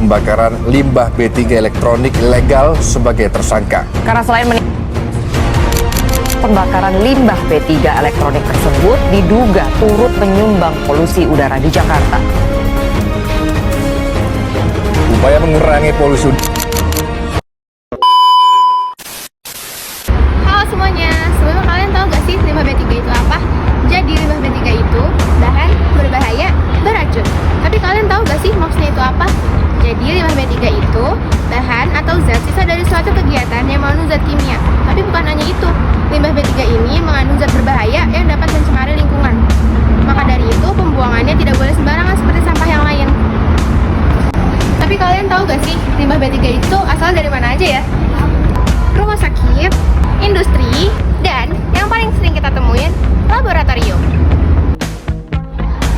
pembakaran limbah B3 elektronik ilegal sebagai tersangka. Karena selain pembakaran limbah B3 elektronik tersebut diduga turut menyumbang polusi udara di Jakarta. Upaya mengurangi polusi Halo semuanya, sebelumnya kalian tahu gak sih limbah B3 itu apa? Jadi limbah B3 itu bahan berbahaya, beracun. Tapi kalian tahu gak sih maksudnya itu apa? Jadi limbah B3 itu bahan atau zat sisa dari suatu kegiatan yang mengandung zat kimia. Tapi bukan hanya itu, limbah B3 ini mengandung zat berbahaya yang dapat mencemari lingkungan. Maka dari itu pembuangannya tidak boleh sembarangan seperti sampah yang lain. Tapi kalian tahu gak sih limbah B3 itu asal dari mana aja ya? Rumah sakit, industri, dan yang paling sering kita temuin, laboratorium.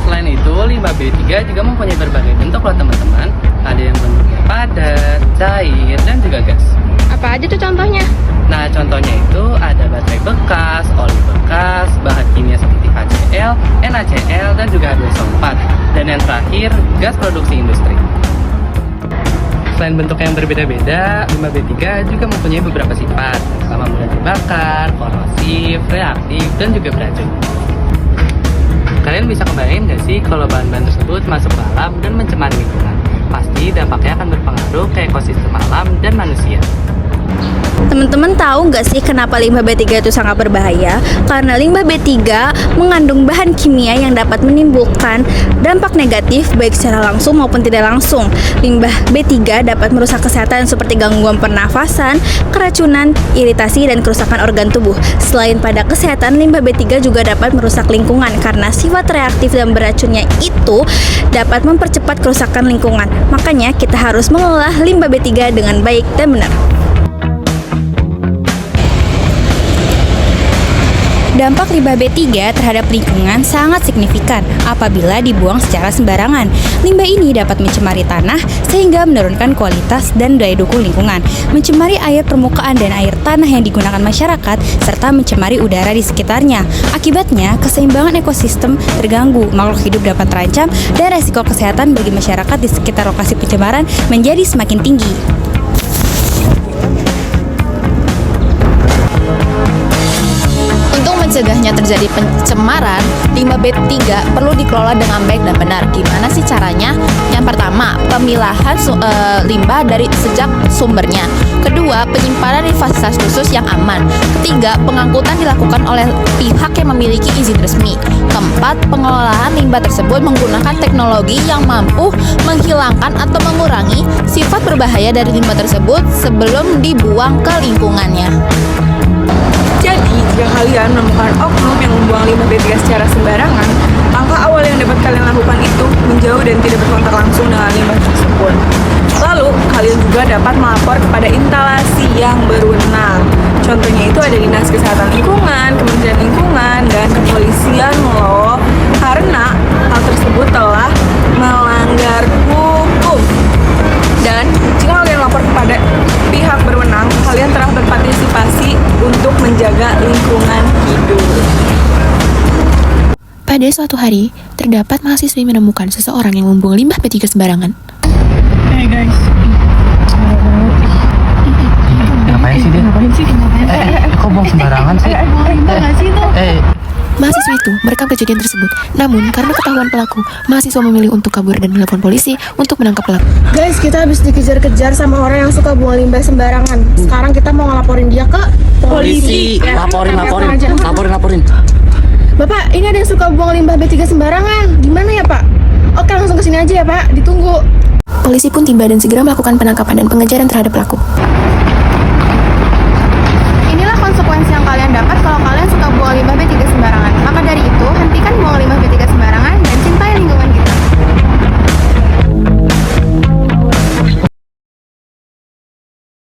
Selain itu, limbah B3 juga mempunyai berbagai bentuk loh teman-teman. Ada yang bentuknya padat, cair, dan juga gas. Apa aja tuh contohnya? Nah, contohnya itu ada baterai bekas, oli bekas, bahan kimia seperti HCl, NaCl, dan juga H2SO4. Dan yang terakhir, gas produksi industri. Selain bentuk yang berbeda-beda, limbah B3 juga mempunyai beberapa sifat, sama mudah dibakar, korosif, reaktif, dan juga beracun. Kalian bisa kebayang nggak sih kalau bahan-bahan tersebut masuk ke alam dan mencemari lingkungan? Pasti dampaknya akan berpengaruh ke ekosistem alam dan manusia. Teman-teman tahu nggak sih kenapa limbah B3 itu sangat berbahaya? Karena limbah B3 mengandung bahan kimia yang dapat menimbulkan dampak negatif baik secara langsung maupun tidak langsung. Limbah B3 dapat merusak kesehatan seperti gangguan pernafasan, keracunan, iritasi, dan kerusakan organ tubuh. Selain pada kesehatan, limbah B3 juga dapat merusak lingkungan karena sifat reaktif dan beracunnya itu dapat mempercepat kerusakan lingkungan. Makanya kita harus mengelola limbah B3 dengan baik dan benar. Dampak limbah B3 terhadap lingkungan sangat signifikan apabila dibuang secara sembarangan. Limbah ini dapat mencemari tanah sehingga menurunkan kualitas dan daya dukung lingkungan, mencemari air permukaan dan air tanah yang digunakan masyarakat, serta mencemari udara di sekitarnya. Akibatnya, keseimbangan ekosistem terganggu, makhluk hidup dapat terancam, dan resiko kesehatan bagi masyarakat di sekitar lokasi pencemaran menjadi semakin tinggi. Mencegahnya terjadi pencemaran, limbah B3 perlu dikelola dengan baik dan benar. Gimana sih caranya? Yang pertama, pemilahan limbah dari sejak sumbernya. Kedua, penyimpanan di fasilitas khusus yang aman. Ketiga, pengangkutan dilakukan oleh pihak yang memiliki izin resmi. Keempat, pengelolaan limbah tersebut menggunakan teknologi yang mampu menghilangkan atau mengurangi sifat berbahaya dari limbah tersebut sebelum dibuang ke lingkungannya. Jadi, jika kalian menemukan oknum yang membuang limbah B3 secara sembarangan, langkah awal yang dapat kalian lakukan itu menjauh dan tidak berkontak langsung dengan limbah tersebut. Lalu, kalian juga dapat melapor kepada instalasi yang berwenang. Contohnya itu ada Dinas Kesehatan Lingkungan, Kementerian Lingkungan, dan Kepolisian loh. Karena hal tersebut telah melanggar hukum. Dan jika kalian lapor kepada pihak berwenang, kalian telah berpartisipasi untuk menjaga lingkungan hidup. Pada suatu hari, terdapat mahasiswi menemukan seseorang yang membuang limbah B3 sembarangan. Hey guys. Ngapain sih dia? Kok buang sembarangan sih? Mahasiswa itu merekam kejadian tersebut. Namun, karena ketahuan pelaku, mahasiswa memilih untuk kabur dan menelpon polisi untuk menangkap pelaku. Guys, kita habis dikejar-kejar sama orang yang suka buang limbah sembarangan. Sekarang kita mau ngelaporin dia ke polisi. Laporin. Bapak, ini ada yang suka buang limbah B3 sembarangan. Gimana ya, Pak? Oke, langsung kesini aja ya, Pak. Ditunggu. Polisi pun tiba dan segera melakukan penangkapan dan pengejaran terhadap pelaku.